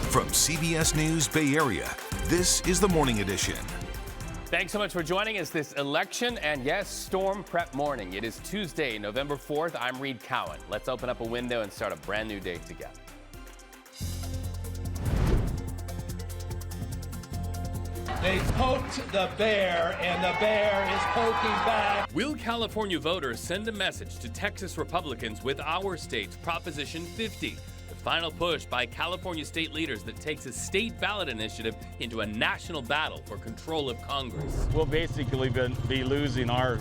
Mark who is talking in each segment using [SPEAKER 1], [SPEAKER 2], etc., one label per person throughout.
[SPEAKER 1] From CBS News Bay Area, this is the Morning Edition.
[SPEAKER 2] Thanks so much for joining us this election and yes, storm prep morning. It is Tuesday, November 4th. I'm Reed Cowan. Let's open up a window and start a brand new day together.
[SPEAKER 3] They poked the bear, and the bear is poking back.
[SPEAKER 2] Will California voters send a message to Texas Republicans with our state's Proposition 50? The final push by California state leaders that takes a state ballot initiative into a national battle for control of Congress.
[SPEAKER 4] We'll basically be losing our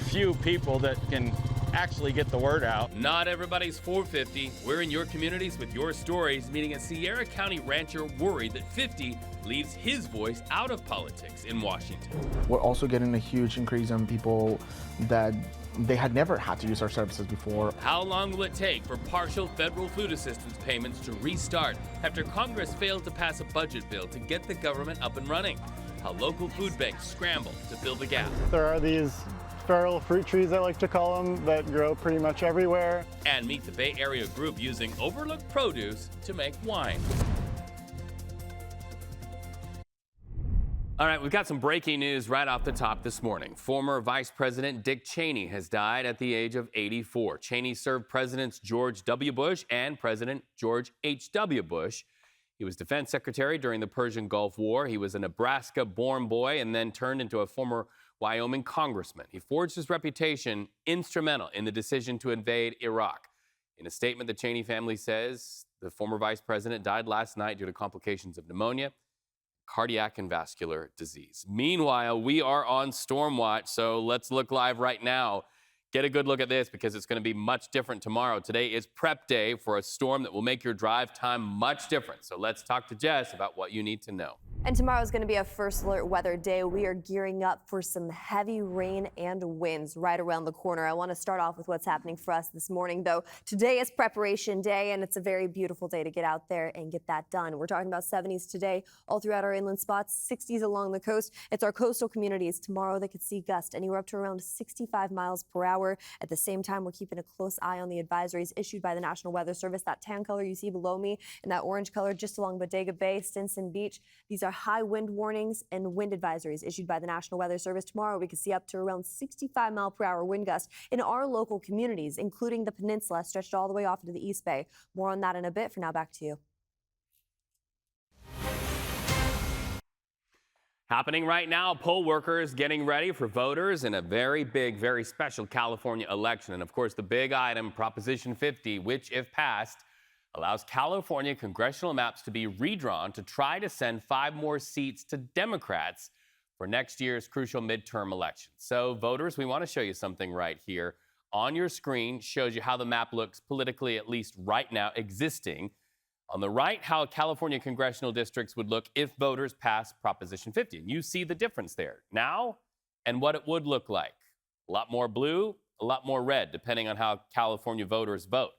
[SPEAKER 4] few people that can actually get the word out.
[SPEAKER 2] Not everybody's 450. We're in your communities with your stories, meeting a Sierra County rancher worried that 50 leaves his voice out of politics in Washington.
[SPEAKER 5] We're also getting a huge increase in people that they had never had to use our services before.
[SPEAKER 2] How long will it take for partial federal food assistance payments to restart after Congress failed to pass a budget bill to get the government up and running? How local food banks scramble to fill the gap.
[SPEAKER 6] There are these feral fruit trees, I like to call them, that grow pretty much everywhere.
[SPEAKER 2] And meet the Bay Area group using overlooked produce to make wine. All right, we've got some breaking news right off the top this morning. Former Vice President Dick Cheney has died at the age of 84. Cheney served Presidents George W. Bush and President George H.W. Bush. He was Defense Secretary during the Persian Gulf War. He was a Nebraska-born boy and then turned into a former Wyoming congressman. He forged his reputation instrumental in the decision to invade Iraq. In a statement, the Cheney family says the former vice president died last night due to complications of pneumonia, cardiac and vascular disease. Meanwhile, we are on storm watch, so let's look live right now. Get a good look at this because it's going to be much different tomorrow. Today is prep day for a storm that will make your drive time much different. So let's talk to Jess about what you need to know.
[SPEAKER 7] And tomorrow is going to be a first alert weather day. We are gearing up for some heavy rain and winds right around the corner. I want to start off with what's happening for us this morning, though. Today is preparation day, and it's a very beautiful day to get out there and get that done. We're talking about 70s today all throughout our inland spots, 60s along the coast. It's our coastal communities. Tomorrow they could see gusts anywhere up to around 65 miles per hour. At the same time, we're keeping a close eye on the advisories issued by the National Weather Service. That tan color you see below me and that orange color just along Bodega Bay, Stinson Beach. These are high wind warnings and wind advisories issued by the National Weather Service. Tomorrow, we could see up to around 65 mile per hour wind gusts in our local communities, including the peninsula stretched all the way off into the East Bay. More on that in a bit. For now, back to you.
[SPEAKER 2] Happening right now, poll workers getting ready for voters in a very big, very special California election. And of course, the big item, Proposition 50, which, if passed, allows California congressional maps to be redrawn to try to send 5 more seats to Democrats for next year's crucial midterm election. So voters, we want to show you something right here. On your screen shows you how the map looks politically, at least right now, existing. On the right, how California congressional districts would look if voters pass Proposition 50. And you see the difference there now and what it would look like. A lot more blue, a lot more red, depending on how California voters vote.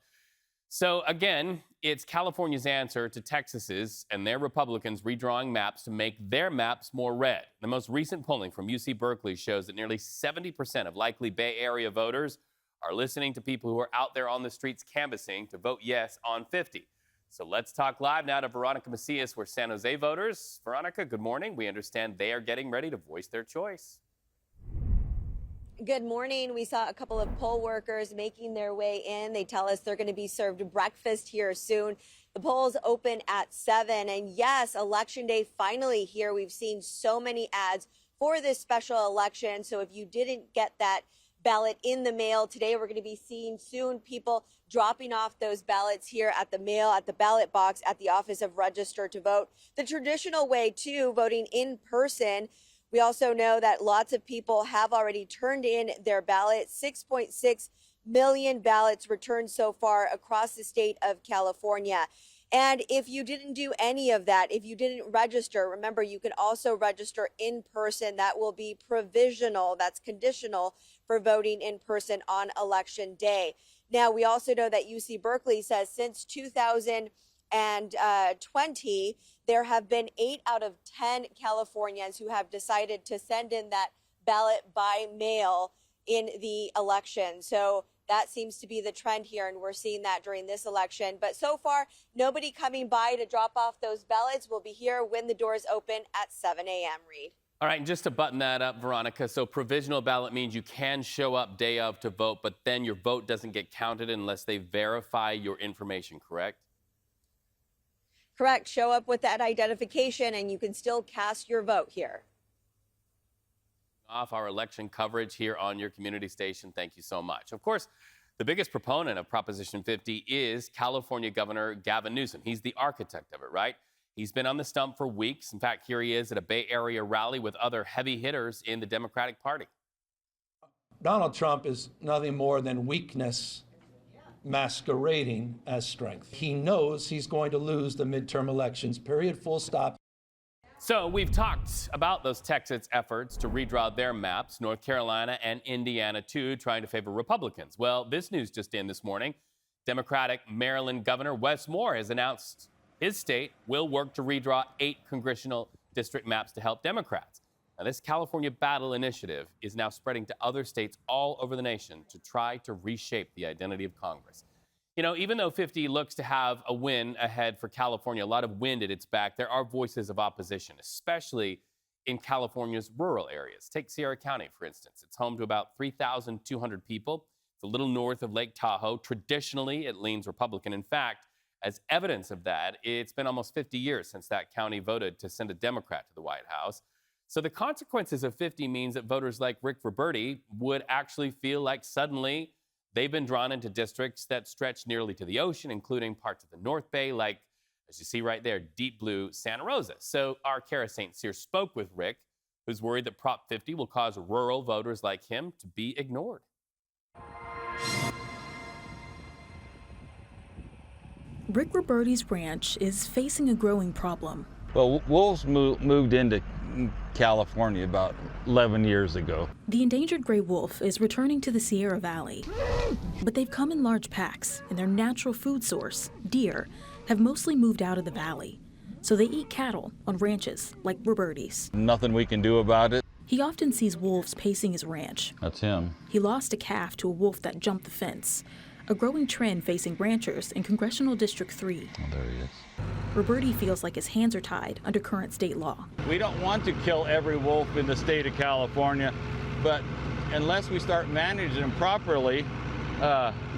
[SPEAKER 2] So again, it's California's answer to Texas's and their Republicans redrawing maps to make their maps more red. The most recent polling from UC Berkeley shows that nearly 70% of likely Bay Area voters are listening to people who are out there on the streets canvassing to vote yes on 50. So let's talk live now to Veronica Macias, where San Jose voters. Veronica, good morning. We understand they are getting ready to voice their choice.
[SPEAKER 8] Good morning. We saw a couple of poll workers making their way in. They tell us they're going to be served breakfast here soon. The polls open at 7. And yes, Election Day finally here. We've seen so many ads for this special election. So if you didn't get that ballot in the mail today, we're going to be seeing soon people dropping off those ballots here at the mail, at the ballot box, at the Office of Register to Vote. The traditional way, too, voting in person. We also know that lots of people have already turned in their ballots. 6.6 million ballots returned so far across the state of California. And if you didn't do any of that, if you didn't register, remember, you can also register in person. That will be provisional. That's conditional for voting in person on Election Day. Now, we also know that UC Berkeley says since 2020, there have been 8 out of 10 Californians who have decided to send in that ballot by mail in the election. So That seems to be the trend here, and we're seeing that during this election. But so far, nobody coming by to drop off those ballots. Will be here when the doors open at 7 a.m., Reed.
[SPEAKER 2] All right, and just to button that up, Veronica, so provisional ballot means you can show up day of to vote, but then your vote doesn't get counted unless they verify your information, correct?
[SPEAKER 8] Correct. Show up with that identification, and you can still cast your vote here.
[SPEAKER 2] Off our election coverage here on your community station. Thank you so much. Of course, the biggest proponent of Proposition 50 is California Governor Gavin Newsom. He's the architect of it, right? He's been on the stump for weeks. In fact, here he is at a Bay Area rally with other heavy hitters in the Democratic Party.
[SPEAKER 3] Donald Trump is nothing more than weakness masquerading as strength. He knows he's going to lose the midterm elections, period, full stop.
[SPEAKER 2] So we've talked about those Texas efforts to redraw their maps, North Carolina and Indiana too, trying to favor Republicans. Well, this news just in this morning. Democratic Maryland Governor Wes Moore has announced his state will work to redraw 8 congressional district maps to help Democrats. Now, this California battle initiative is now spreading to other states all over the nation to try to reshape the identity of Congress. You know, even though 50 looks to have a win ahead for California, a lot of wind at its back, there are voices of opposition, especially in California's rural areas. Take Sierra County, for instance. It's home to about 3,200 people. It's a little north of Lake Tahoe. Traditionally, it leans Republican. In fact, as evidence of that, it's been almost 50 years since that county voted to send a Democrat to the White House. So the consequences of 50 means that voters like Rick Roberti would actually feel like suddenly they've been drawn into districts that stretch nearly to the ocean, including parts of the North Bay, like, as you see right there, deep blue Santa Rosa. So our Kara St. Cyr spoke with Rick, who's worried that Prop 50 will cause rural voters like him to be ignored.
[SPEAKER 9] Rick Roberti's ranch is facing a growing problem.
[SPEAKER 4] Well, wolves moved into California about 11 years ago.
[SPEAKER 9] The endangered gray wolf is returning to the Sierra Valley, but they've come in large packs, and their natural food source, deer, have mostly moved out of the valley. So they eat cattle on ranches like Roberti's.
[SPEAKER 4] Nothing we can do about it.
[SPEAKER 9] He often sees wolves pacing his ranch.
[SPEAKER 4] That's him.
[SPEAKER 9] He lost a calf to a wolf that jumped the fence, a growing trend facing ranchers in Congressional District 3.
[SPEAKER 4] Oh, there he is.
[SPEAKER 9] Roberti feels like his hands are tied under current state law.
[SPEAKER 4] We don't want to kill every wolf in the state of California, but unless we start managing them properly,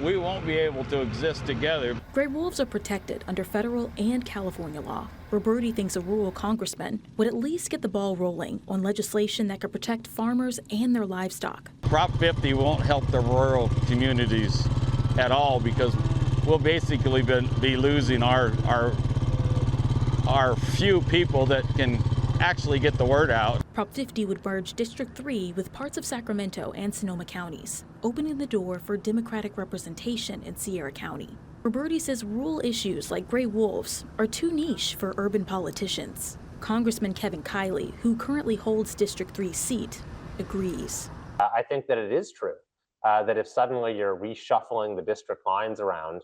[SPEAKER 4] we won't be able to exist together.
[SPEAKER 9] Gray wolves are protected under federal and California law. Roberti thinks a rural congressman would at least get the ball rolling on legislation that could protect farmers and their livestock.
[SPEAKER 4] Prop 50 won't help the rural communities at all because we'll basically be losing our few people that can actually get the word out.
[SPEAKER 9] Prop 50 would merge District 3 with parts of Sacramento and Sonoma counties, opening the door for Democratic representation in Sierra County. Roberti says rural issues like gray wolves are too niche for urban politicians. Congressman Kevin Kiley, who currently holds District 3's seat, agrees.
[SPEAKER 10] I think that it is true that if suddenly you're reshuffling the district lines around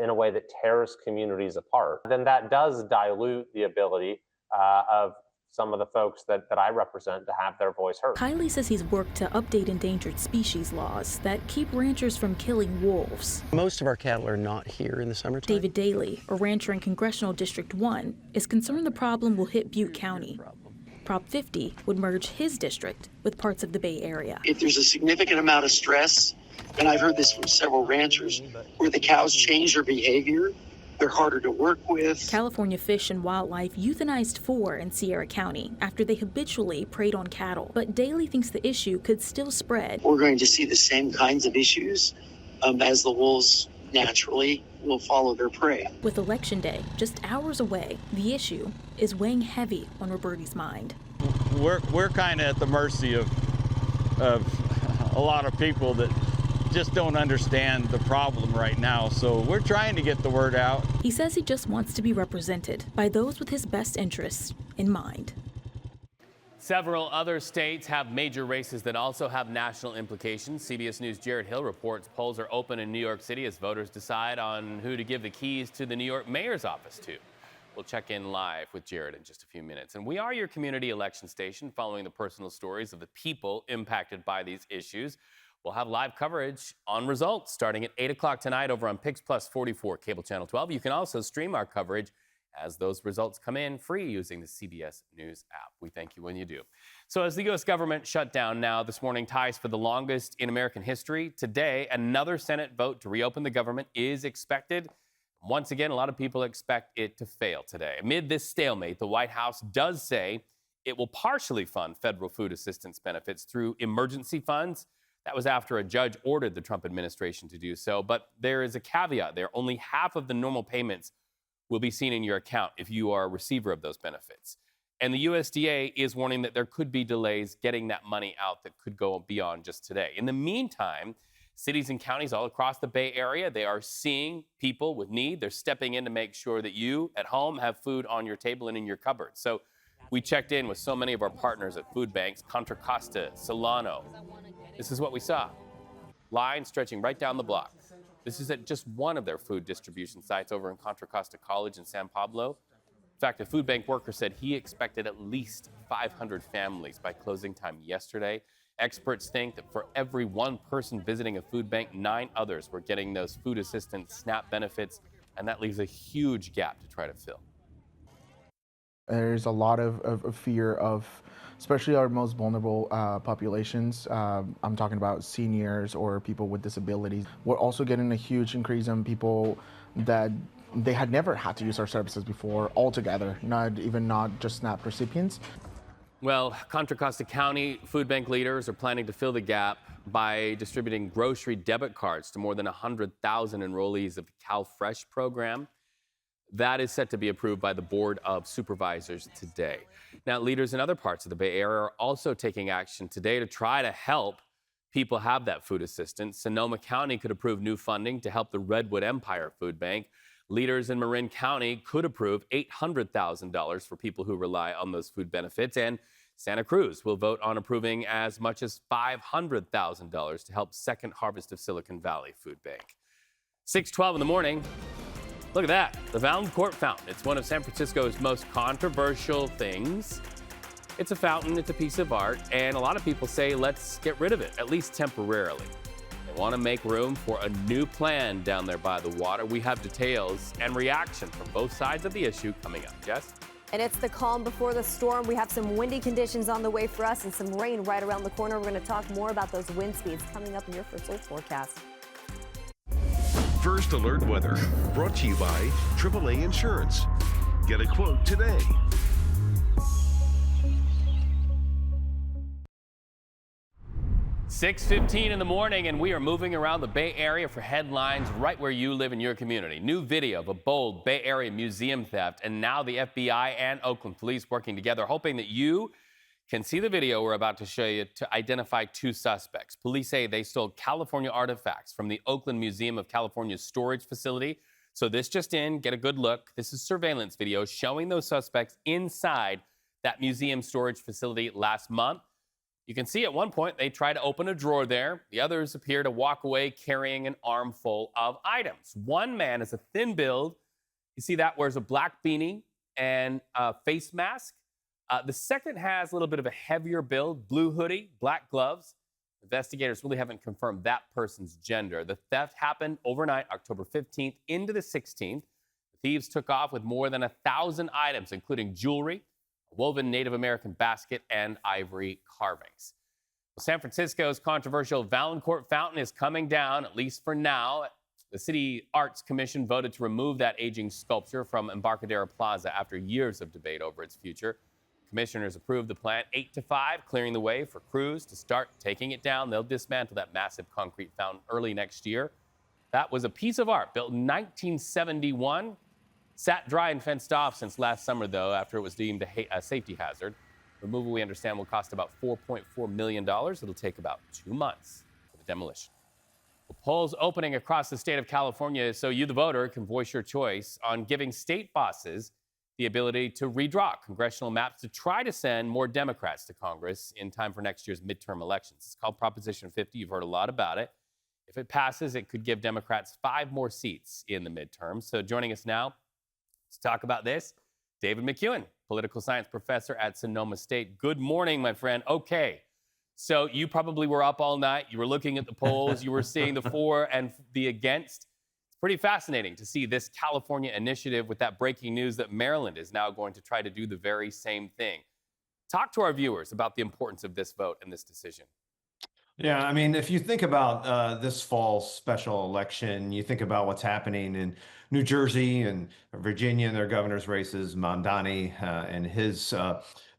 [SPEAKER 10] in a way that tears communities apart, then that does dilute the ability of some of the folks that I represent to have their voice heard.
[SPEAKER 9] Kiley says he's worked to update endangered species laws that keep ranchers from killing wolves.
[SPEAKER 11] Most of our cattle are not here in the summertime.
[SPEAKER 9] David Daly, a rancher in Congressional District 1, is concerned the problem will hit Butte County. Prop 50 would merge his district with parts of the Bay Area.
[SPEAKER 12] If there's a significant amount of stress, and I've heard this from several ranchers, where the cows change their behavior, they're harder to work with.
[SPEAKER 9] California Fish and Wildlife euthanized 4 in Sierra County after they habitually preyed on cattle. But Daly thinks the issue could still spread.
[SPEAKER 12] We're going to see the same kinds of issues as the wolves naturally will follow their prey.
[SPEAKER 9] With Election Day just hours away, the issue is weighing heavy on Roberti's mind.
[SPEAKER 4] We're kind of at the mercy of a lot of people that just don't understand the problem right now, so we're trying to get the word out.
[SPEAKER 9] He says he just wants to be represented by those with his best interests in mind.
[SPEAKER 2] Several other states have major races that also have national implications. CBS News' Jared Hill reports polls are open in New York City as voters decide on who to give the keys to the New York mayor's office to. We'll check in live with Jared in just a few minutes. And we are your community election station following the personal stories of the people impacted by these issues. We'll have live coverage on results starting at 8 o'clock tonight over on Pix Plus 44, cable channel 12. You can also stream our coverage as those results come in free using the CBS News app. We thank you when you do. So as the U.S. government shut down now this morning ties for the longest in American history, today another Senate vote to reopen the government is expected. Once again, a lot of people expect it to fail today. Amid this stalemate, the White House does say it will partially fund federal food assistance benefits through emergency funds. That was after a judge ordered the Trump administration to do so. But there is a caveat there. Only half of the normal payments will be seen in your account if you are a receiver of those benefits. And the USDA is warning that there could be delays getting that money out that could go beyond just today. In the meantime, cities and counties all across the Bay Area, they are seeing people with need. They're stepping in to make sure that you at home have food on your table and in your cupboard. So we checked in with so many of our partners at food banks, Contra Costa, Solano. This is what we saw. Lines stretching right down the block. This is at just one of their food distribution sites over in Contra Costa College in San Pablo. In fact, a food bank worker said he expected at least 500 families by closing time yesterday. Experts think that for every one person visiting a food bank, 9 others were getting those food assistance SNAP benefits, and that leaves a huge gap to try to fill.
[SPEAKER 5] There's a lot of fear of, especially our most vulnerable populations. I'm talking about seniors or people with disabilities. We're also getting a huge increase in people that they had never had to use our services before altogether, not just SNAP recipients.
[SPEAKER 2] Well, Contra Costa County food bank leaders are planning to fill the gap by distributing grocery debit cards to more than 100,000 enrollees of the CalFresh program. That is set to be approved by the Board of Supervisors today. Now, leaders in other parts of the Bay Area are also taking action today to try to help people have that food assistance. Sonoma County could approve new funding to help the Redwood Empire Food Bank. Leaders in Marin County could approve $800,000 for people who rely on those food benefits. And Santa Cruz will vote on approving as much as $500,000 to help Second Harvest of Silicon Valley Food Bank. 6:12 in the morning. Look at that, the Valancourt Fountain. It's one of San Francisco's most controversial things. It's a fountain, it's a piece of art, and a lot of people say let's get rid of it, at least temporarily. They want to make room for a new plan down there by the water. We have details and reaction from both sides of the issue coming up. Jess?
[SPEAKER 7] And it's the calm before the storm. We have some windy conditions on the way for us and some rain right around the corner. We're going to talk more about those wind speeds coming up in your First Alert forecast.
[SPEAKER 1] First Alert Weather, brought to you by AAA Insurance. Get a quote today.
[SPEAKER 2] "6:15 in the morning, and we are moving around the Bay Area for headlines right where you live in your community. New video of a bold Bay Area museum theft, and now the FBI and Oakland police working together, hoping that you can see the video we're about to show you to identify 2 suspects. Police say they stole California artifacts from the Oakland Museum of California's storage facility. So this just in, get a good look. This is surveillance video showing those suspects inside that museum storage facility last month. You can see at one point they try to open a drawer there. The others appear to walk away carrying an armful of items. One man is a thin build. You see that, wears a black beanie and a face mask. The second has a little bit of a heavier build, blue hoodie, black gloves. Investigators really haven't confirmed that person's gender. The theft happened overnight, October 15th into the 16th. The thieves took off with more than 1,000 items, including jewelry, a woven Native American basket, and ivory carvings. Well, San Francisco's controversial Valancourt Fountain is coming down, at least for now. The City Arts Commission voted to remove that aging sculpture from Embarcadero Plaza after years of debate over its future. Commissioners approved the plan 8-5, clearing the way for crews to start taking it down. They'll dismantle that massive concrete fountain early next year. That was a piece of art built in 1971. Sat dry and fenced off since last summer, though, after it was deemed a safety hazard. Removal, we understand, will cost about $4.4 million. It'll take about 2 months for the demolition. The polls opening across the state of California so you, the voter, can voice your choice on giving state bosses the ability to redraw congressional maps to try to send more Democrats to Congress in time for next year's midterm elections. It's called Proposition 50. You've heard a lot about it. If it passes, it could give Democrats 5 more seats in the midterm. So joining us now to talk about this, David McEwen, political science professor at Sonoma State. Good morning, my friend. Okay, So you probably were up all night. You were looking at the polls. You were seeing the for and the against. It's pretty fascinating to see this California initiative with that breaking news that Maryland is now going to try to do the very same thing. Talk to our viewers about the importance of this vote and this decision.
[SPEAKER 13] Yeah, I mean, if you think about this fall's special election, you think about what's happening in New Jersey and Virginia and their governor's races, Mamdani and his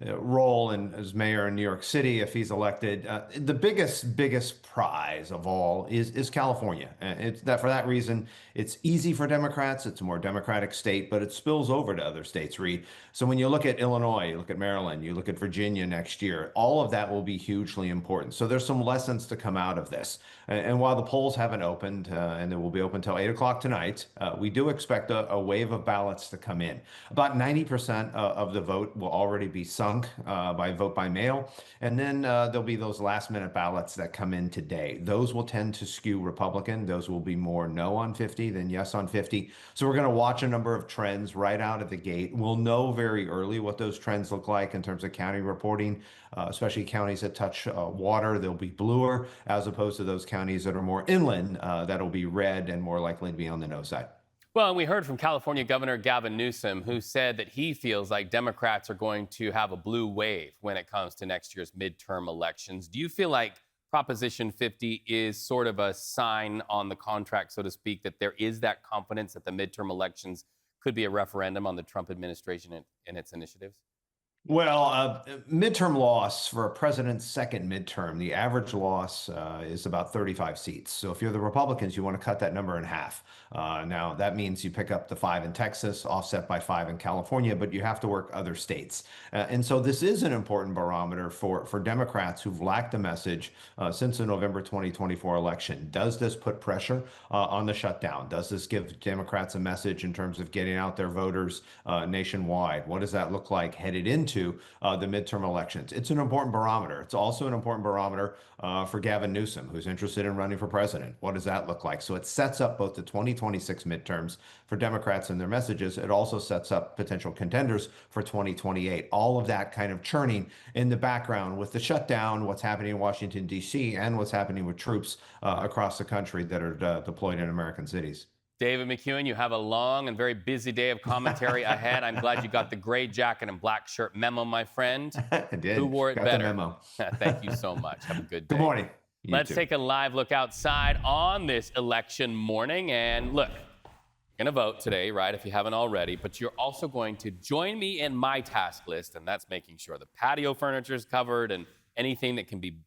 [SPEAKER 13] role as mayor in New York City, if he's elected. The biggest prize of all is California. It's that for that reason, it's easy for Democrats. It's a more Democratic state, but it spills over to other states, Reed. So when you look at Illinois, you look at Maryland, you look at Virginia next year, all of that will be hugely important. So there's some lessons to come out of this. And while the polls haven't opened, and they will be open till 8 o'clock tonight, we do expect a wave of ballots to come in. About 90% of the vote will already be sunk by vote by mail. And then there'll be those last minute ballots that come in today. Those will tend to skew Republican. Those will be more no on 50 than yes on 50. So we're going to watch a number of trends right out of the gate. We'll know very early what those trends look like in terms of county reporting, especially counties that touch water. They'll be bluer as opposed to those counties that are more inland that'll be red and more likely to be on the no side.
[SPEAKER 2] Well, and we heard from California Governor Gavin Newsom, who said that he feels like Democrats are going to have a blue wave when it comes to next year's midterm elections. Do you feel like Proposition 50 is sort of a sign on the contract, so to speak, that there is that confidence that the midterm elections could be a referendum on the Trump administration and its initiatives?
[SPEAKER 13] Well, midterm loss for a president's second midterm, the average loss is about 35 seats. So if you're the Republicans, you want to cut that number in half. Now, that means you pick up the 5 in Texas, offset by 5 in California, but you have to work other states. And so this is an important barometer for Democrats who've lacked a message since the November 2024 election. Does this put pressure on the shutdown? Does this give Democrats a message in terms of getting out their voters nationwide? What does that look like headed into the midterm elections? It's an important barometer. It's also an important barometer for Gavin Newsom, who's interested in running for president. What does that look like? So it sets up both the 2026 midterms for Democrats and their messages. It also sets up potential contenders for 2028. All of that kind of churning in the background with the shutdown, what's happening in Washington, D.C., and what's happening with troops across the country that are deployed in American cities.
[SPEAKER 2] David McEwen, you have a long and very busy day of commentary ahead. I'm glad you got the gray jacket and black shirt memo, my friend.
[SPEAKER 13] I did.
[SPEAKER 2] Who wore it
[SPEAKER 13] got
[SPEAKER 2] better?
[SPEAKER 13] The memo.
[SPEAKER 2] Thank you so much. Have a good day.
[SPEAKER 13] Good morning.
[SPEAKER 2] Let's take a live look outside on this election morning. And look, you're going to vote today, right, if you haven't already. But you're also going to join me in my task list, and that's making sure the patio furniture is covered and anything that can be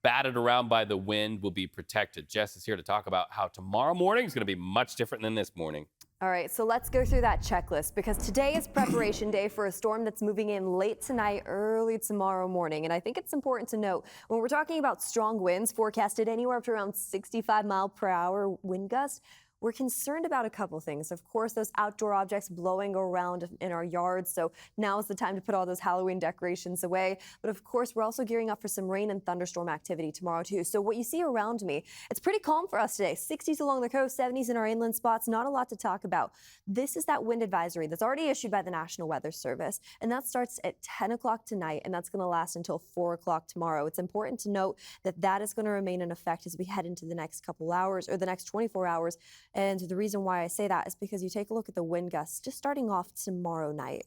[SPEAKER 2] batted around by the wind will be protected. Jess is here to talk about how tomorrow morning is going to be much different than this morning.
[SPEAKER 7] All right, so let's go through that checklist because today is preparation day for a storm that's moving in late tonight, early tomorrow morning. And I think it's important to note when we're talking about strong winds forecasted anywhere up to around 65-mile-per-hour wind gusts, we're concerned about a couple things. Of course, those outdoor objects blowing around in our yards. So now is the time to put all those Halloween decorations away. But of course, we're also gearing up for some rain and thunderstorm activity tomorrow too. So what you see around me, it's pretty calm for us today. 60s along the coast, 70s in our inland spots. Not a lot to talk about. This is that wind advisory that's already issued by the National Weather Service. And that starts at 10 o'clock tonight. And that's going to last until 4 o'clock tomorrow. It's important to note that that is going to remain in effect as we head into the next couple hours or the next 24 hours. And the reason why I say that is because you take a look at the wind gusts just starting off tomorrow night.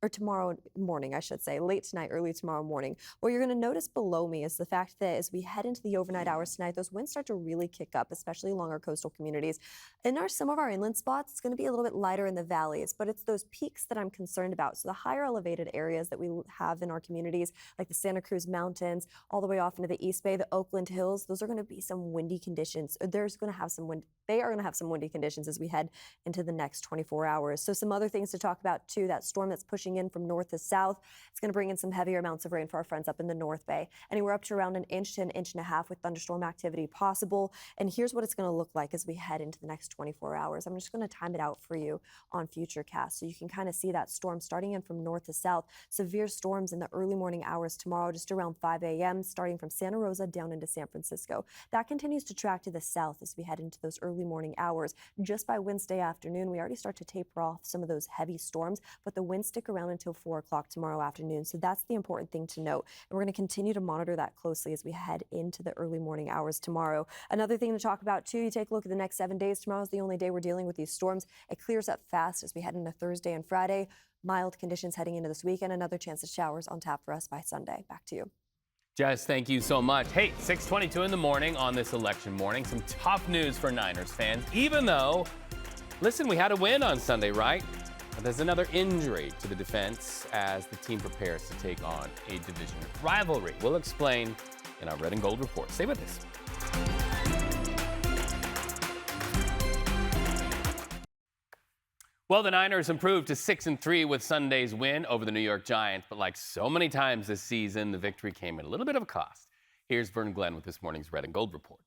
[SPEAKER 7] Or tomorrow morning, I should say, late tonight, early tomorrow morning. What you're going to notice below me is the fact that as we head into the overnight hours tonight, those winds start to really kick up, especially along our coastal communities. In some of our inland spots, it's going to be a little bit lighter in the valleys, but it's those peaks that I'm concerned about. So the higher elevated areas that we have in our communities, like the Santa Cruz Mountains, all the way off into the East Bay, the Oakland Hills, those are going to be some windy conditions. They are going to have some windy conditions as we head into the next 24 hours. So some other things to talk about too, that storm that's pushing in from north to south. It's going to bring in some heavier amounts of rain for our friends up in the North Bay. Anywhere up to around an inch to an inch and a half with thunderstorm activity possible. And here's what it's going to look like as we head into the next 24 hours. I'm just going to time it out for you on Futurecast so you can kind of see that storm starting in from north to south. Severe storms in the early morning hours tomorrow, just around 5 a.m., starting from Santa Rosa down into San Francisco. That continues to track to the south as we head into those early morning hours. Just by Wednesday afternoon, we already start to taper off some of those heavy storms, but the winds stick around around until 4 o'clock tomorrow afternoon. So that's the important thing to note. And we're going to continue to monitor that closely as we head into the early morning hours tomorrow. Another thing to talk about, too, you take a look at the next 7 days. Tomorrow is the only day we're dealing with these storms. It clears up fast as we head into Thursday and Friday. Mild conditions heading into this weekend. Another chance of showers on tap for us by Sunday. Back to you.
[SPEAKER 2] Jess, thank you so much. Hey, 6:22 in the morning on this election morning. Some tough news for Niners fans, even though, listen, we had a win on Sunday, right? But there's another injury to the defense as the team prepares to take on a division rivalry. We'll explain in our Red and Gold report. Stay with us. Well, the Niners improved to 6-3 with Sunday's win over the New York Giants, but like so many times this season, the victory came at a little bit of a cost. Here's Vern Glenn with this morning's Red and Gold report.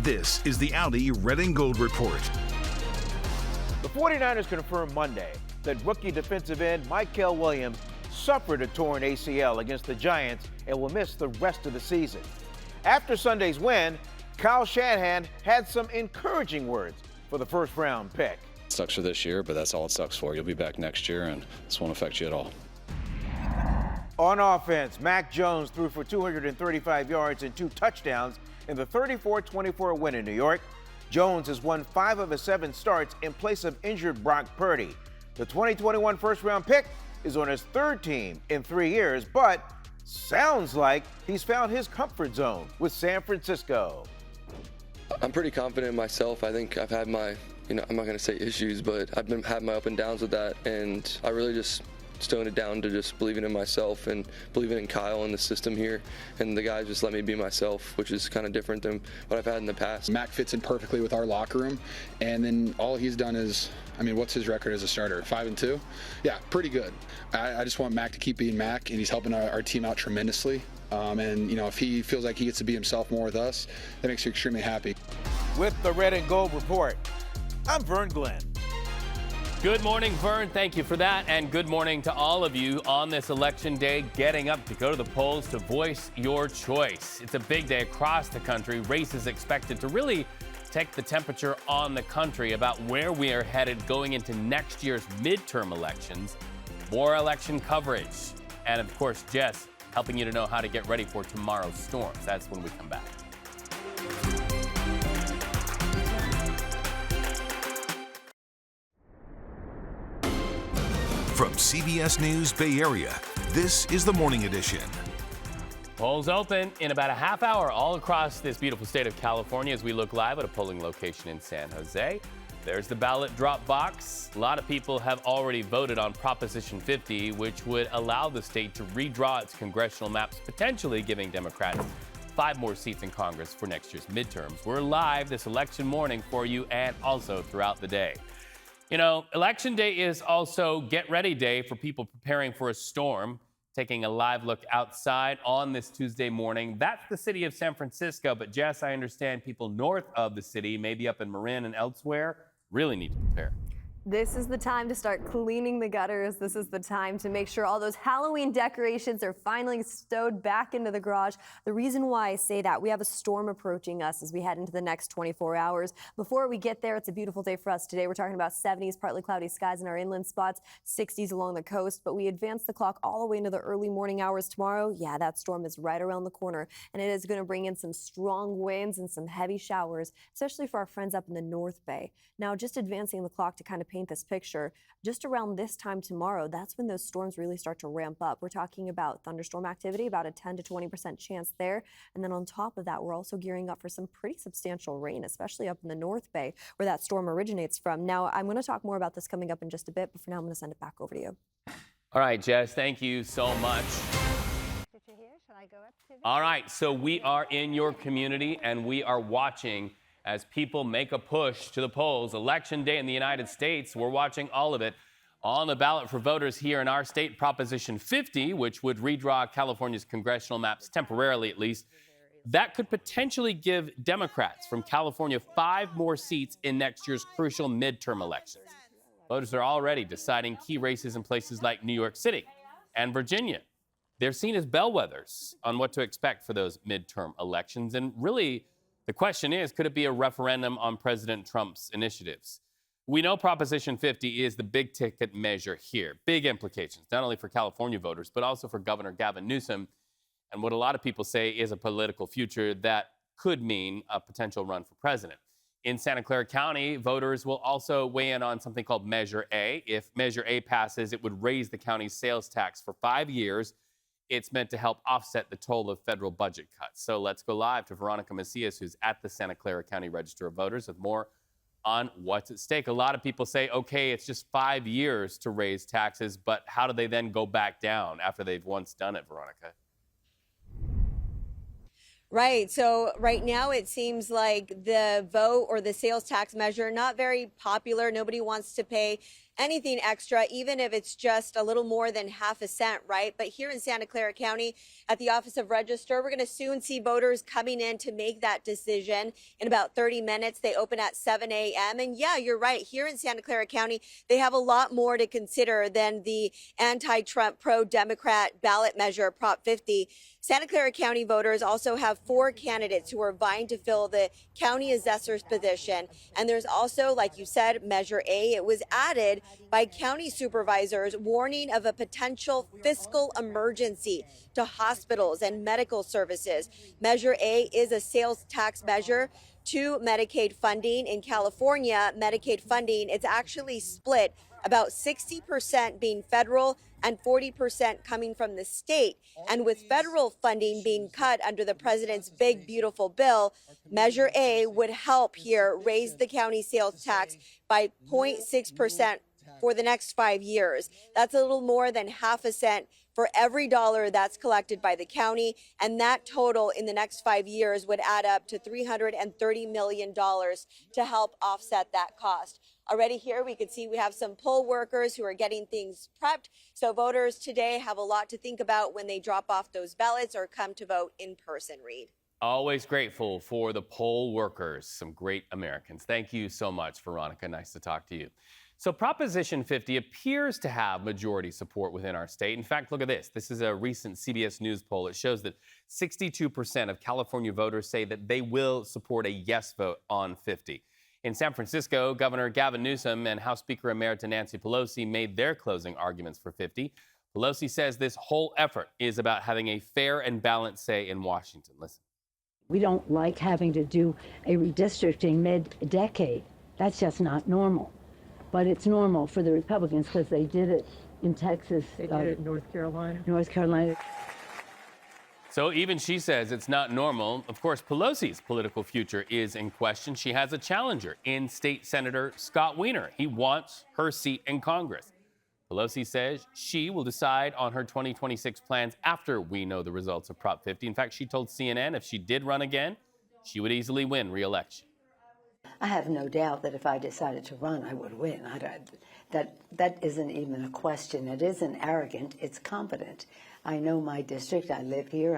[SPEAKER 1] This is the Audi Red and Gold report.
[SPEAKER 14] The 49ers confirmed Monday that rookie defensive end Mykel Williams suffered a torn ACL against the Giants and will miss the rest of the season. After Sunday's win, Kyle Shanahan had some encouraging words for the first-round pick.
[SPEAKER 15] It sucks for this year, but that's all it sucks for. You'll be back next year, and this won't affect you at all.
[SPEAKER 14] On offense, Mac Jones threw for 235 yards and 2 touchdowns in the 34-24 win in New York. Jones has won 5 of his 7 starts in place of injured Brock Purdy. The 2021 first-round pick is on his 3rd team in 3 years, but sounds like he's found his comfort zone with San Francisco.
[SPEAKER 16] I'm pretty confident in myself. I think I've had my, I'm not going to say issues, but I've had my up and downs with that, and I really just stoned it down to just believing in myself and believing in Kyle and the system here, and the guys just let me be myself, which is kind of different than what I've had in the past.
[SPEAKER 17] Mac fits in perfectly with our locker room, and then all he's done is, what's his record as a starter? 5-2? Yeah, pretty good. I just want Mac to keep being Mac, and he's helping our team out tremendously. If he feels like he gets to be himself more with us, that makes me extremely happy.
[SPEAKER 14] With the Red and Gold report, I'm Vern Glenn.
[SPEAKER 2] Good morning, Vern. Thank you for that. And good morning to all of you on this election day, getting up to go to the polls to voice your choice. It's a big day across the country. Races expected to really take the temperature on the country about where we are headed going into next year's midterm elections. More election coverage. And of course, Jess helping you to know how to get ready for tomorrow's storms. That's when we come back.
[SPEAKER 1] From CBS News Bay Area, this is the Morning Edition.
[SPEAKER 2] Polls open in about a half hour all across this beautiful state of California as we look live at a polling location in San Jose. There's the ballot drop box. A lot of people have already voted on Proposition 50, which would allow the state to redraw its congressional maps, potentially giving Democrats 5 more seats in Congress for next year's midterms. We're live this election morning for you and also throughout the day. Election day is also get ready day for people preparing for a storm. Taking a live look outside on this Tuesday morning. That's the city of San Francisco. But Jess, I understand people north of the city, maybe up in Marin and elsewhere, really need to prepare.
[SPEAKER 7] This is the time to start cleaning the gutters. This is the time to make sure all those Halloween decorations are finally stowed back into the garage. The reason why I say that, we have a storm approaching us as we head into the next 24 hours. Before we get there, it's a beautiful day for us today. We're talking about 70s, partly cloudy skies in our inland spots, 60s along the coast, but we advance the clock all the way into the early morning hours tomorrow. Yeah, that storm is right around the corner, and it is going to bring in some strong winds and some heavy showers, especially for our friends up in the North Bay. Now, just advancing the clock to kind of paint this picture, just around this time tomorrow, that's when those storms really start to ramp up. We're talking about thunderstorm activity, about a 10 to 20% chance there. And then on top of that, we're also gearing up for some pretty substantial rain, especially up in the North Bay where that storm originates from. Now, I'm going to talk more about this coming up in just a bit, but for now, I'm going to send it back over to you.
[SPEAKER 2] All right, Jess, thank you so much.
[SPEAKER 18] Did you hear? Shall I go up to
[SPEAKER 2] All right, so we are in your community and we are watching as people make a push to the polls. Election day in the United States, we're watching all of it. On the ballot for voters here in our state, Proposition 50, which would redraw California's congressional maps temporarily at least, that could potentially give Democrats from California 5 more seats in next year's crucial midterm elections. Voters are already deciding key races in places like New York City and Virginia. They're seen as bellwethers on what to expect for those midterm elections. And really, the question is, could it be a referendum on President Trump's initiatives? We know Proposition 50 is the big ticket measure here. Big implications, not only for California voters, but also for Governor Gavin Newsom, and what a lot of people say is a political future that could mean a potential run for president. In Santa Clara County, voters will also weigh in on something called Measure A. If Measure A passes, it would raise the county's sales tax for 5 years. It's meant to help offset the toll of federal budget cuts. So let's go live to Veronica Macias, who's at the Santa Clara County Register of Voters, with more on what's at stake. A lot of people say, okay, it's just 5 years to raise taxes, but how do they then go back down after they've once done it, Veronica?
[SPEAKER 8] Right. So right now it seems like the vote or the sales tax measure, not very popular. Nobody wants to pay anything extra, even if it's just a little more than half a cent, right? But here in Santa Clara County at the Office of Register, we're going to soon see voters coming in to make that decision in about 30 minutes. They open at 7 a.m. And yeah, you're right. Here in Santa Clara County, they have a lot more to consider than the anti-Trump, pro-Democrat ballot measure, Prop 50. Santa Clara County voters also have 4 candidates who are vying to fill the county assessor's position. And there's also, like you said, Measure A. It was added by county supervisors warning of a potential fiscal emergency to hospitals and medical services. Measure A is a sales tax measure to Medicaid funding. In California, Medicaid funding, it's actually split about 60% being federal and 40% coming from the state. And with federal funding being cut under the president's big, beautiful bill, Measure A would help here raise the county sales tax by 0.6% for the next 5 years. That's a little more than half a cent for every dollar that's collected by the county. And that total in the next 5 years would add up to $330 million to help offset that cost. Already here, we could see we have some poll workers who are getting things prepped. So voters today have a lot to think about when they drop off those ballots or come to vote in person, Reed.
[SPEAKER 2] Always grateful for the poll workers, some great Americans. Thank you so much, Veronica. Nice to talk to you. So Proposition 50 appears to have majority support within our state. In fact, look at this. This is a recent CBS News poll. It shows that 62% of California voters say that they will support a yes vote on 50. In San Francisco, Governor Gavin Newsom and House Speaker Emerita Nancy Pelosi made their closing arguments for 50. Pelosi says this whole effort is about having a fair and balanced say in Washington. Listen.
[SPEAKER 19] We don't like having to do a redistricting mid-decade. That's just not normal. But it's normal for the Republicans because they did it in Texas.
[SPEAKER 20] They did it in North Carolina.
[SPEAKER 19] North Carolina.
[SPEAKER 2] So even she says it's not normal. Of course, Pelosi's political future is in question. She has a challenger in State Senator Scott Wiener. He wants her seat in Congress. Pelosi says she will decide on her 2026 plans after we know the results of Prop 50. In fact, she told CNN if she did run again, she would easily win re-election.
[SPEAKER 19] I have no doubt that if I decided to run, I would win. That isn't even a question. It isn't arrogant. It's competent. I know my district. I live here.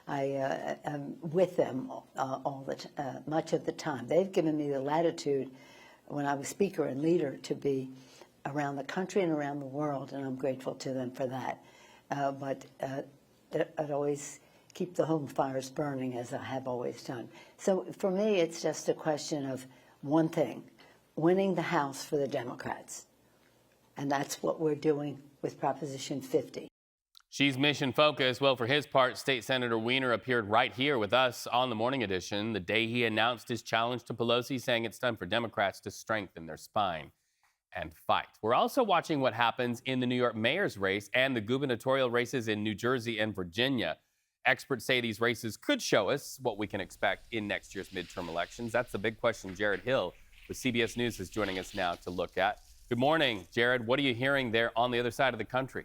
[SPEAKER 19] I'm with them much of the time. They've given me the latitude when I was speaker and leader to be around the country and around the world, and I'm grateful to them for that. But I'd always keep the home fires burning, as I have always done. So for me, it's just a question of one thing, winning the House for the Democrats. And that's what we're doing with Proposition 50.
[SPEAKER 2] She's mission focused. Well, for his part, State Senator Wiener appeared right here with us on the Morning Edition the day he announced his challenge to Pelosi, saying it's time for Democrats to strengthen their spine and fight. We're also watching what happens in the New York mayor's race and the gubernatorial races in New Jersey and Virginia. Experts say these races could show us what we can expect in next year's midterm elections. That's the big question Jared Hill with CBS News is joining us now to look at. Good morning, Jared. What are you hearing there on the other side of the country?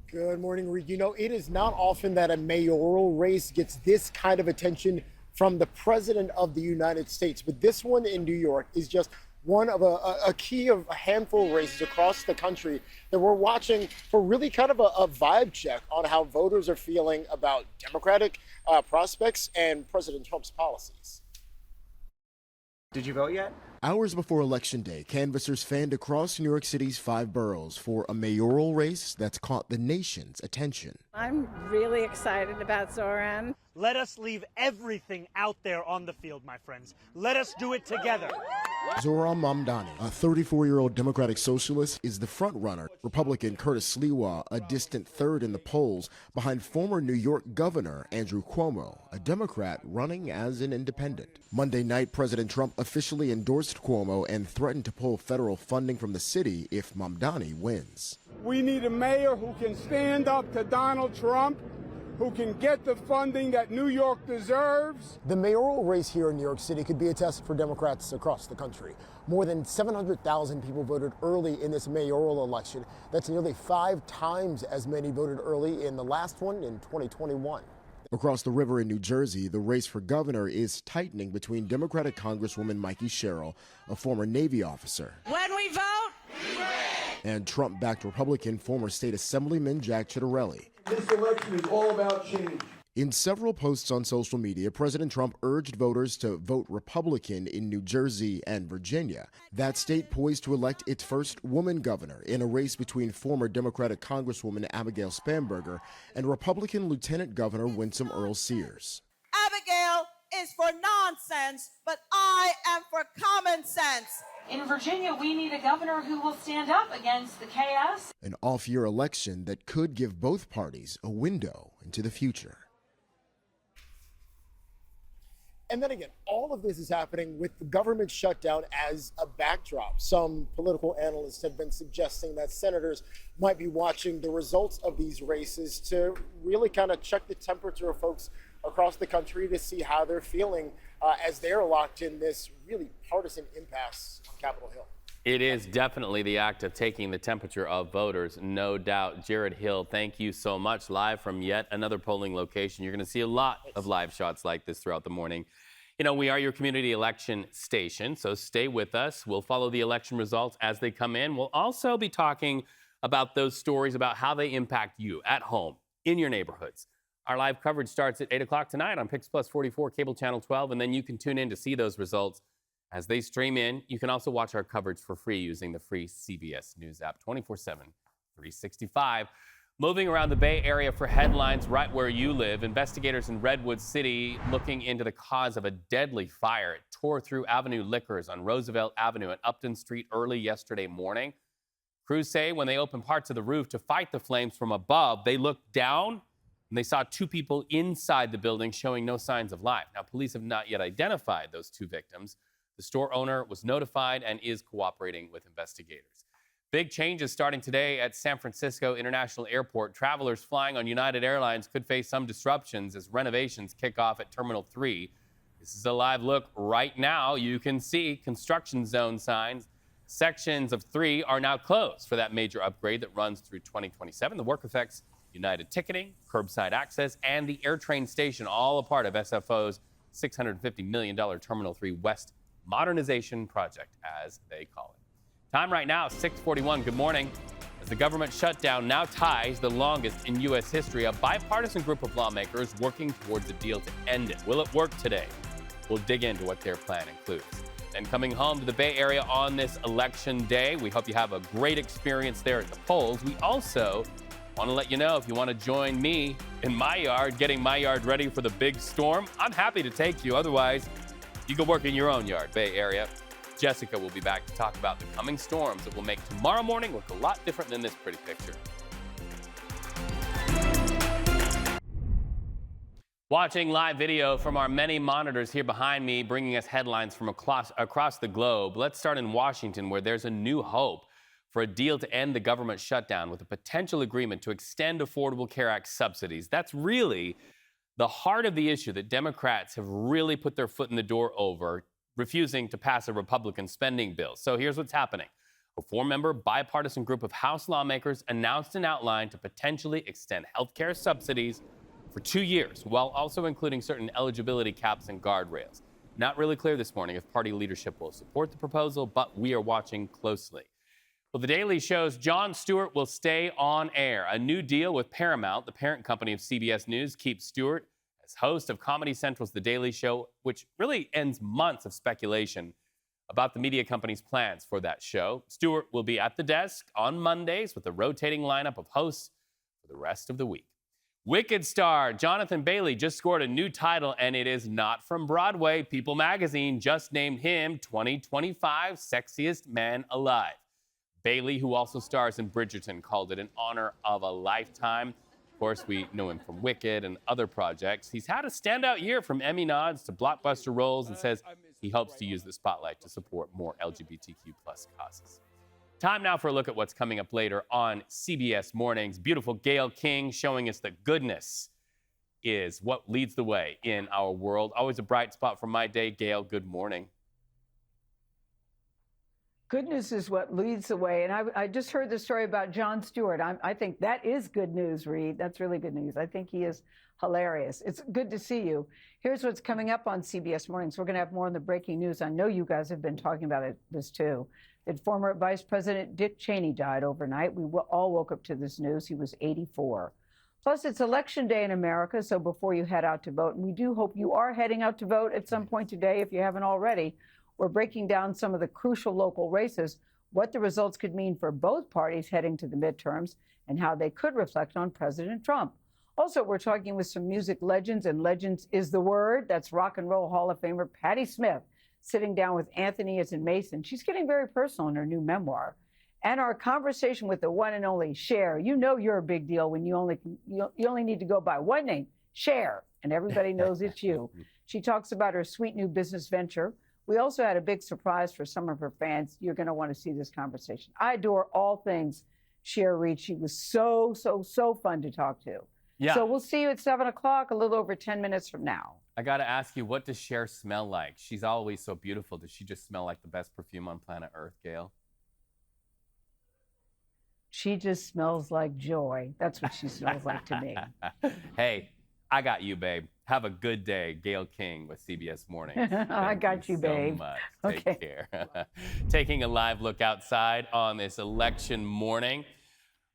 [SPEAKER 21] Good morning, Reed. You know, it is not often that a mayoral race gets this kind of attention from the President of the United States. But this one in New York is just one of a key of a handful of races across the country that we're watching for really kind of a vibe check on how voters are feeling about Democratic prospects and President Trump's policies.
[SPEAKER 22] Did you vote yet?
[SPEAKER 23] Hours before Election Day, canvassers fanned across New York City's 5 boroughs for a mayoral race that's caught the nation's attention.
[SPEAKER 3] I'm really excited about Zoran.
[SPEAKER 6] Let us leave everything out there on the field, my friends. Let us do it together.
[SPEAKER 23] Zoran Mamdani, a 34-year-old Democratic socialist, is the frontrunner. Republican Curtis Sliwa, a distant third in the polls, behind former New York Governor Andrew Cuomo, a Democrat running as an independent. Monday night, President Trump officially endorsed Cuomo and threatened to pull federal funding from the city if Mamdani wins.
[SPEAKER 20] We need a mayor who can stand up to Donald Trump, who can get the funding that New York deserves.
[SPEAKER 21] The mayoral race here in New York City could be a test for Democrats across the country. More than 700,000 people voted early in this mayoral election. That's nearly 5 times as many voted early in the last one in 2021.
[SPEAKER 23] Across the river in New Jersey, the race for governor is tightening between Democratic Congresswoman Mikey Sherrill, a former Navy officer,
[SPEAKER 3] When we vote,
[SPEAKER 23] and Trump-backed Republican former State Assemblyman Jack Ciattarelli.
[SPEAKER 20] This election is all about change.
[SPEAKER 23] In several posts on social media, President Trump urged voters to vote Republican in New Jersey and Virginia, that state poised to elect its first woman governor in a race between former Democratic Congresswoman Abigail Spanberger and Republican Lieutenant Governor Winsome Earl Sears.
[SPEAKER 3] Abigail is for nonsense, but I am for common sense.
[SPEAKER 24] In Virginia, we need a governor who will stand up against the chaos.
[SPEAKER 23] An off-year election that could give both parties a window into the future.
[SPEAKER 21] And then again, all of this is happening with the government shutdown as a backdrop. Some political analysts have been suggesting that senators might be watching the results of these races to really kind of check the temperature of folks across the country to see how they're feeling as they're locked in this really partisan impasse on Capitol Hill.
[SPEAKER 2] It is definitely the act of taking the temperature of voters, no doubt. Jared Hill, thank you so much. Live from yet another polling location. You're going to see a lot of live shots like this throughout the morning. You know, we are your community election station, so stay with us. We'll follow the election results as they come in. We'll also be talking about those stories about how they impact you at home, in your neighborhoods. Our live coverage starts at 8 o'clock tonight on Pix Plus 44, Cable Channel 12, and then you can tune in to see those results as they stream in. You can also watch our coverage for free using the free CBS News app 24/7, 365. Moving around the Bay Area for headlines right where you live, investigators in Redwood City looking into the cause of a deadly fire. It tore through Avenue Liquors on Roosevelt Avenue and Upton Street early yesterday morning. Crews say when they opened parts of the roof to fight the flames from above, they looked down and they saw 2 people inside the building showing no signs of life. Now, police have not yet identified those 2 victims. The store owner was notified and is cooperating with investigators. Big changes starting today at San Francisco International Airport. Travelers flying on United Airlines could face some disruptions as renovations kick off at Terminal 3. This is a live look right now. You can see construction zone signs. Sections of 3 are now closed for that major upgrade that runs through 2027. The work affects United ticketing, curbside access, and the AirTrain station, all a part of SFO's $650 million Terminal 3 West modernization project, as they call it. Time right now, 6:41. Good morning. As the government shutdown now ties the longest in U.S. history, a bipartisan group of lawmakers working towards a deal to end it. Will it work today? We'll dig into what their plan includes. And coming home to the Bay Area on this election day, we hope you have a great experience there at the polls. We also want to let you know if you want to join me in my yard, getting my yard ready for the big storm, I'm happy to take you. Otherwise, you can work in your own yard, Bay Area. Jessica will be back to talk about the coming storms that will make tomorrow morning look a lot different than this pretty picture. Watching live video from our many monitors here behind me, bringing us headlines from across the globe. Let's start in Washington, where there's a new hope for a deal to end the government shutdown with a potential agreement to extend Affordable Care Act subsidies. That's really the heart of the issue that Democrats have really put their foot in the door over, refusing to pass a Republican spending bill. So here's what's happening. A 4-member bipartisan group of House lawmakers announced an outline to potentially extend health care subsidies for 2 years, while also including certain eligibility caps and guardrails. Not really clear this morning if party leadership will support the proposal, but we are watching closely. Well, The Daily Show's Jon Stewart will stay on air. A new deal with Paramount, the parent company of CBS News, keeps Stewart as host of Comedy Central's The Daily Show, which really ends months of speculation about the media company's plans for that show. Stewart will be at the desk on Mondays with a rotating lineup of hosts for the rest of the week. Wicked star Jonathan Bailey just scored a new title, and it is not from Broadway. People magazine just named him 2025 Sexiest Man Alive. Bailey, who also stars in Bridgerton, called it an honor of a lifetime. Of course, we know him from Wicked and other projects. He's had a standout year from Emmy nods to blockbuster roles and says he hopes to use the spotlight to support more LGBTQ+ causes. Time now for a look at what's coming up later on CBS Mornings. Beautiful Gayle King showing us that goodness is what leads the way in our world. Always a bright spot for my day. Gayle, good morning.
[SPEAKER 4] Goodness is what leads the way. And I just heard the story about Jon Stewart. I think that is good news, Reed. That's really good news. I think he is hilarious. It's good to see you. Here's what's coming up on CBS Mornings. We're going to have more on the breaking news. I know you guys have been talking about this too. That former Vice President Dick Cheney died overnight. We all woke up to this news. He was 84. Plus, it's Election Day in America, so before you head out to vote, and we do hope you are heading out to vote at some point today if you haven't already, we're breaking down some of the crucial local races, what the results could mean for both parties heading to the midterms, and how they could reflect on President Trump. Also, we're talking with some music legends, and legends is the word. That's Rock and Roll Hall of Famer Patti Smith, sitting down with Anthony as in Mason. She's getting very personal in her new memoir. And our conversation with the one and only Cher. You know you're a big deal when you only need to go by one name, Cher, and everybody knows it's you. She talks about her sweet new business venture. We also had a big surprise for some of her fans. You're going to want to see this conversation. I adore all things Cher Reed. She was so fun to talk to.
[SPEAKER 2] Yeah.
[SPEAKER 4] So we'll see you at 7 o'clock, a little over 10 minutes from now.
[SPEAKER 2] I got to ask you, what does Cher smell like? She's always so beautiful. Does she just smell like the best perfume on planet Earth, Gayle?
[SPEAKER 4] She just smells like joy. That's what she smells like to me.
[SPEAKER 2] Hey, I got you, babe. Have a good day. Gayle King with CBS Mornings.
[SPEAKER 4] I got you, babe.
[SPEAKER 2] So much. Take care. Taking a live look outside on this election morning.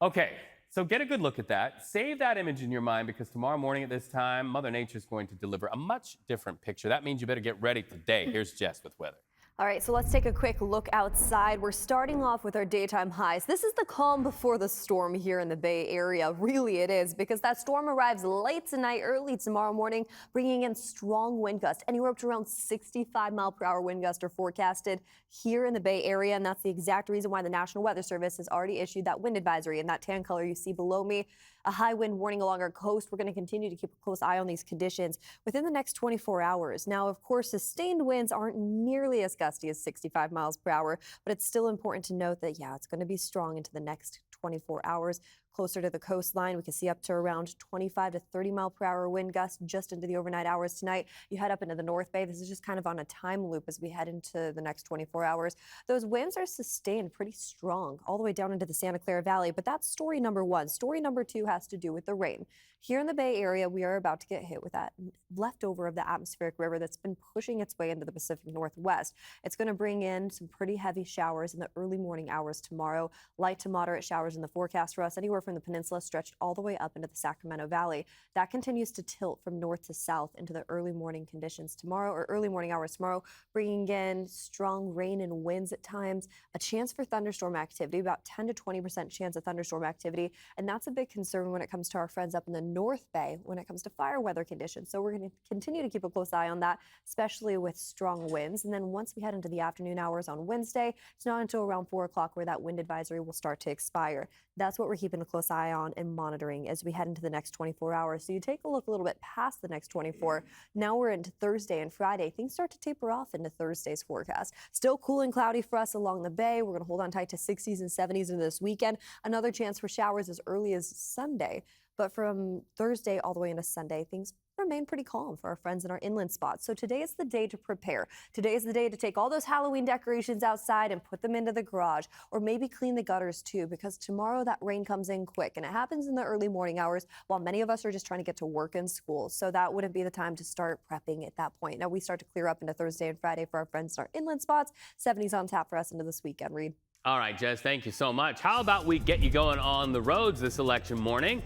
[SPEAKER 2] Okay, so get a good look at that. Save that image in your mind, because tomorrow morning at this time, Mother Nature is going to deliver a much different picture. That means you better get ready today. Here's Jess with weather.
[SPEAKER 7] All right, so let's take a quick look outside. We're starting off with our daytime highs. This is the calm before the storm here in the Bay Area. Really it is, because that storm arrives late tonight, early tomorrow morning, bringing in strong wind gusts. Anywhere up to around 65-mile-per-hour wind gusts are forecasted here in the Bay Area, and that's the exact reason why the National Weather Service has already issued that wind advisory. In that tan color you see below me, a high wind warning along our coast. We're going to continue to keep a close eye on these conditions within the next 24 hours. Now, of course, sustained winds aren't nearly as gusty as 65 miles per hour, but it's still important to note that, yeah, it's going to be strong into the next 24 hours. Closer to the coastline, we can see up to around 25 to 30 mile per hour wind gusts just into the overnight hours tonight. You head up into the North Bay. This is just kind of on a time loop as we head into the next 24 hours. Those winds are sustained pretty strong all the way down into the Santa Clara Valley. But that's story number one. Story number two has to do with the rain. Here in the Bay Area, we are about to get hit with that leftover of the atmospheric river that's been pushing its way into the Pacific Northwest. It's going to bring in some pretty heavy showers in the early morning hours tomorrow. Light to moderate showers in the forecast for us, anywhere from the peninsula stretched all the way up into the Sacramento Valley. That continues to tilt from north to south into the early morning conditions tomorrow, or early morning hours tomorrow, bringing in strong rain and winds at times, a chance for thunderstorm activity, about 10 to 20% chance of thunderstorm activity. And that's a big concern when it comes to our friends up in the North Bay when it comes to fire weather conditions. So we're going to continue to keep a close eye on that, especially with strong winds. And then once we head into the afternoon hours on Wednesday, it's not until around 4 o'clock where that wind advisory will start to expire. That's what we're keeping a close eye on and monitoring as we head into the next 24 hours. So you take a look a little bit past the next 24. Now we're into Thursday and Friday. Things start to taper off into Thursday's forecast. Still cool and cloudy for us along the bay. We're going to hold on tight to 60s and 70s into this weekend. Another chance for showers as early as Sunday. But from Thursday all the way into Sunday, things remain pretty calm for our friends in our inland spots. So today is the day to prepare. Today is the day to take all those Halloween decorations outside and put them into the garage, or maybe clean the gutters too, because tomorrow that rain comes in quick, and it happens in the early morning hours while many of us are just trying to get to work and school. So that wouldn't be the time to start prepping at that point. Now we start to clear up into Thursday and Friday for our friends in our inland spots. 70s on tap for us into this weekend, Reed.
[SPEAKER 2] All right, Jess, thank you so much. How about we get you going on the roads this election morning?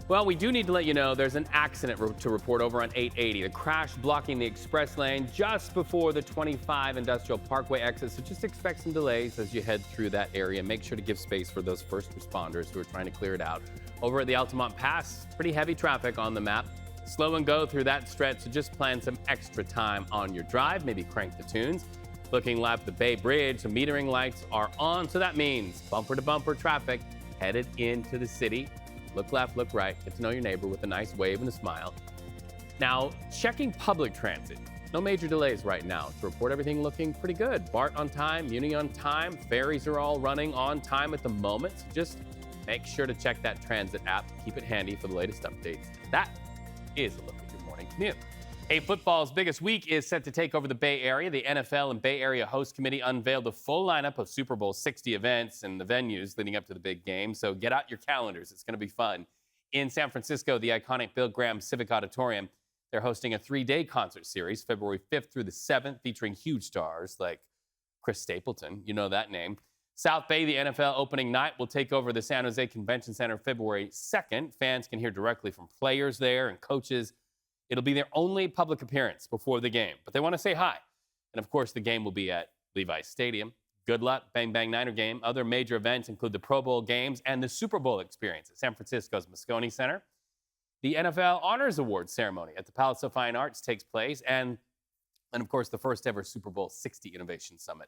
[SPEAKER 2] Well, we do need to let you know there's an accident to report over on 880. The crash blocking the express lane just before the 25 Industrial Parkway exit. So just expect some delays as you head through that area. Make sure to give space for those first responders who are trying to clear it out. Over at the Altamont Pass, pretty heavy traffic on the map. Slow and go through that stretch, so just plan some extra time on your drive, maybe crank the tunes. Looking left at the Bay Bridge, the metering lights are on, so that means bumper to bumper traffic headed into the city. Look left, look right, get to know your neighbor with a nice wave and a smile. Now, checking public transit. No major delays right now. To report everything looking pretty good. BART on time, Muni on time, ferries are all running on time at the moment. So just make sure to check that transit app. Keep it handy for the latest updates. That is a look at your morning commute. Hey, football's biggest week is set to take over the Bay Area. The NFL and Bay Area Host Committee unveiled the full lineup of Super Bowl 60 events and the venues leading up to the big game. So get out your calendars. It's going to be fun. In San Francisco, the iconic Bill Graham Civic Auditorium, they're hosting a 3-day concert series, February 5th through the 7th, featuring huge stars like Chris Stapleton. You know that name. South Bay, the NFL opening night, will take over the San Jose Convention Center February 2nd. Fans can hear directly from players there and coaches. It'll be their only public appearance before the game, but they want to say hi. And of course, the game will be at Levi's Stadium. Good luck, Bang Bang Niner game. Other major events include the Pro Bowl games and the Super Bowl experience at San Francisco's Moscone Center. The NFL Honors Awards ceremony at the Palace of Fine Arts takes place, and of course, the first ever Super Bowl 60 Innovation Summit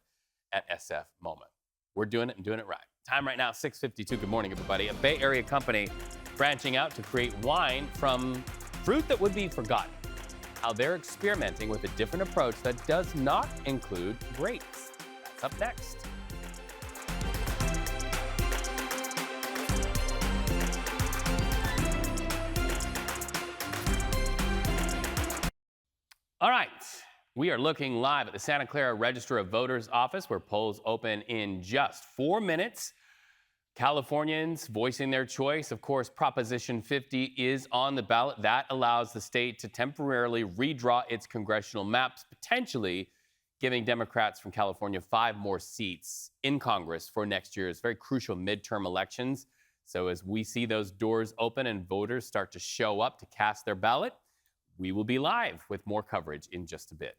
[SPEAKER 2] at SF MoMA. We're doing it and doing it right. Time right now, 6:52. Good morning, everybody. A Bay Area company branching out to create wine from fruit that would be forgotten. How they're experimenting with a different approach that does not include grapes. That's up next. All right, we are looking live at the Santa Clara Register of Voters office where polls open in just 4 minutes. Californians voicing their choice. Of course, Proposition 50 is on the ballot. That allows the state to temporarily redraw its congressional maps, potentially giving Democrats from California 5 more seats in Congress for next year's very crucial midterm elections. So as we see those doors open and voters start to show up to cast their ballot, we will be live with more coverage in just a bit.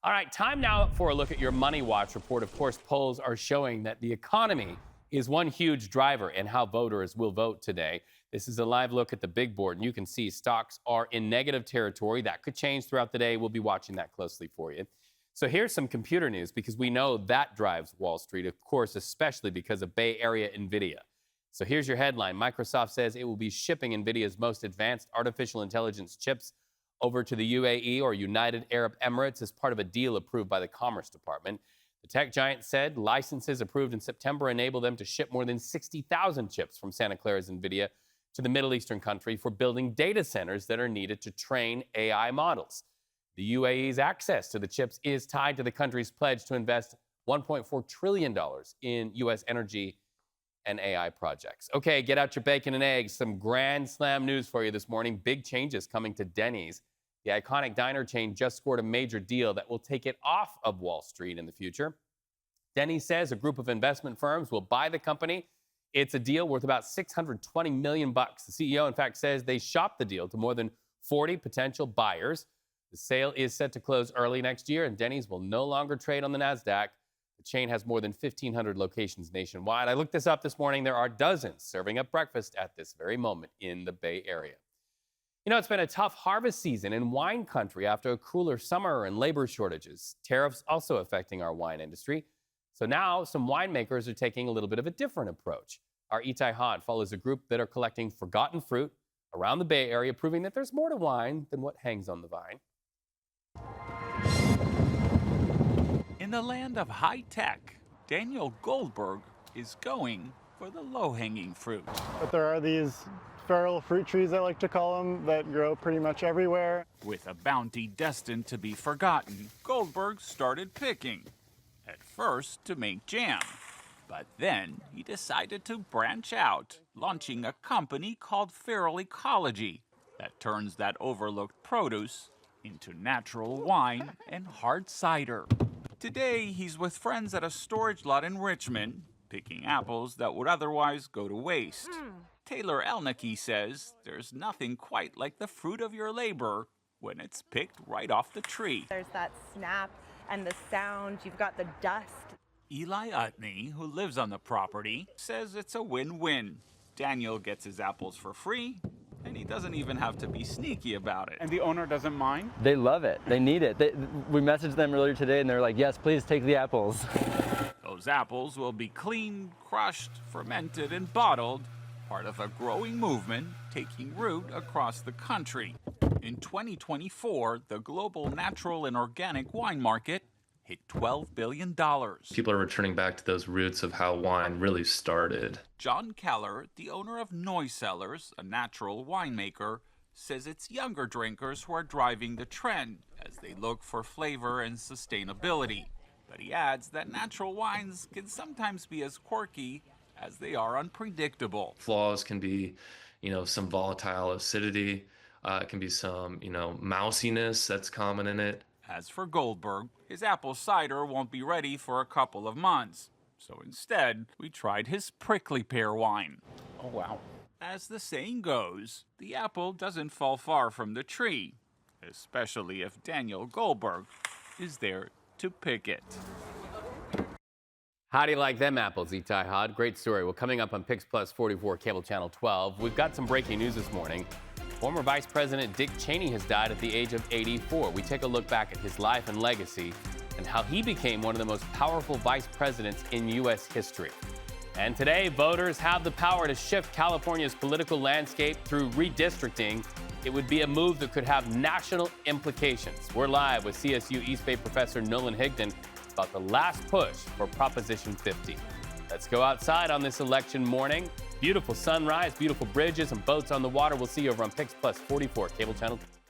[SPEAKER 2] All right, time now for a look at your Money Watch report. Of course, polls are showing that the economy is one huge driver in how voters will vote today. This is a live look at the big board, and you can see stocks are in negative territory. That could change throughout the day. We'll be watching that closely for you. So here's some computer news, because we know that drives Wall Street, of course, especially because of Bay Area NVIDIA. So here's your headline. Microsoft says it will be shipping NVIDIA's most advanced artificial intelligence chips over to the UAE, or United Arab Emirates, as part of a deal approved by the Commerce Department. The tech giant said licenses approved in September enable them to ship more than 60,000 chips from Santa Clara's NVIDIA to the Middle Eastern country for building data centers that are needed to train AI models. The UAE's access to the chips is tied to the country's pledge to invest $1.4 trillion in U.S. energy and AI projects. Okay, get out your bacon and eggs. Some grand slam news for you this morning. Big changes coming to Denny's. The iconic diner chain just scored a major deal that will take it off of Wall Street in the future. Denny's says a group of investment firms will buy the company. It's a deal worth about $620 million. The CEO, in fact, says they shopped the deal to more than 40 potential buyers. The sale is set to close early next year, and Denny's will no longer trade on the NASDAQ. The chain has more than 1,500 locations nationwide. I looked this up this morning. There are dozens serving up breakfast at this very moment in the Bay Area. You know, it's been a tough harvest season in wine country after a cooler summer and labor shortages. Tariffs also affecting our wine industry. So now some winemakers are taking a little bit of a different approach. Our Itai Han follows a group that are collecting forgotten fruit around the Bay Area, proving that there's more to wine than what hangs on the vine.
[SPEAKER 9] In the land of high tech, Daniel Goldberg is going for the low-hanging fruit.
[SPEAKER 10] But there are these feral fruit trees, I like to call them, that grow pretty much everywhere.
[SPEAKER 9] With a bounty destined to be forgotten, Goldberg started picking. At first to make jam, but then he decided to branch out, launching a company called Feral Ecology that turns that overlooked produce into natural wine and hard cider. Today, he's with friends at a storage lot in Richmond, picking apples that would otherwise go to waste. Taylor Elnicky says there's nothing quite like the fruit of your labor when it's picked right off the tree.
[SPEAKER 11] There's that snap and the sound, you've got the dust.
[SPEAKER 9] Eli Utney, who lives on the property, says it's a win-win. Daniel gets his apples for free, and he doesn't even have to be sneaky about it.
[SPEAKER 22] And the owner doesn't mind?
[SPEAKER 5] They love it. They need it. We messaged them earlier today, and they're like, yes, please take the apples.
[SPEAKER 9] Those apples will be cleaned, crushed, fermented, and bottled, part of a growing movement taking root across the country. In 2024, the global natural and organic wine market hit $12 billion.
[SPEAKER 12] People are returning back to those roots of how wine really started.
[SPEAKER 9] John Keller, the owner of Noise Cellars, a natural winemaker, says it's younger drinkers who are driving the trend as they look for flavor and sustainability. But he adds that natural wines can sometimes be as quirky as they are unpredictable.
[SPEAKER 12] Flaws can be, some volatile acidity. It can be some, mousiness that's common in it.
[SPEAKER 9] As for Goldberg, his apple cider won't be ready for a couple of months. So instead, we tried his prickly pear wine.
[SPEAKER 22] Oh, wow.
[SPEAKER 9] As the saying goes, the apple doesn't fall far from the tree, especially if Daniel Goldberg is there to pick it.
[SPEAKER 2] How do you like them apples, Itai Hod? Great story. Well, coming up on Pix Plus 44, Cable Channel 12, we've got some breaking news this morning. Former Vice President Dick Cheney has died at the age of 84. We take a look back at his life and legacy and how he became one of the most powerful vice presidents in U.S. history. And today, voters have the power to shift California's political landscape through redistricting. It would be a move that could have national implications. We're live with CSU East Bay professor Nolan Higdon about the last push for Proposition 50. Let's go outside on this election morning. Beautiful sunrise, beautiful bridges and boats on the water. We'll see you over on Pix Plus 44, Cable Channel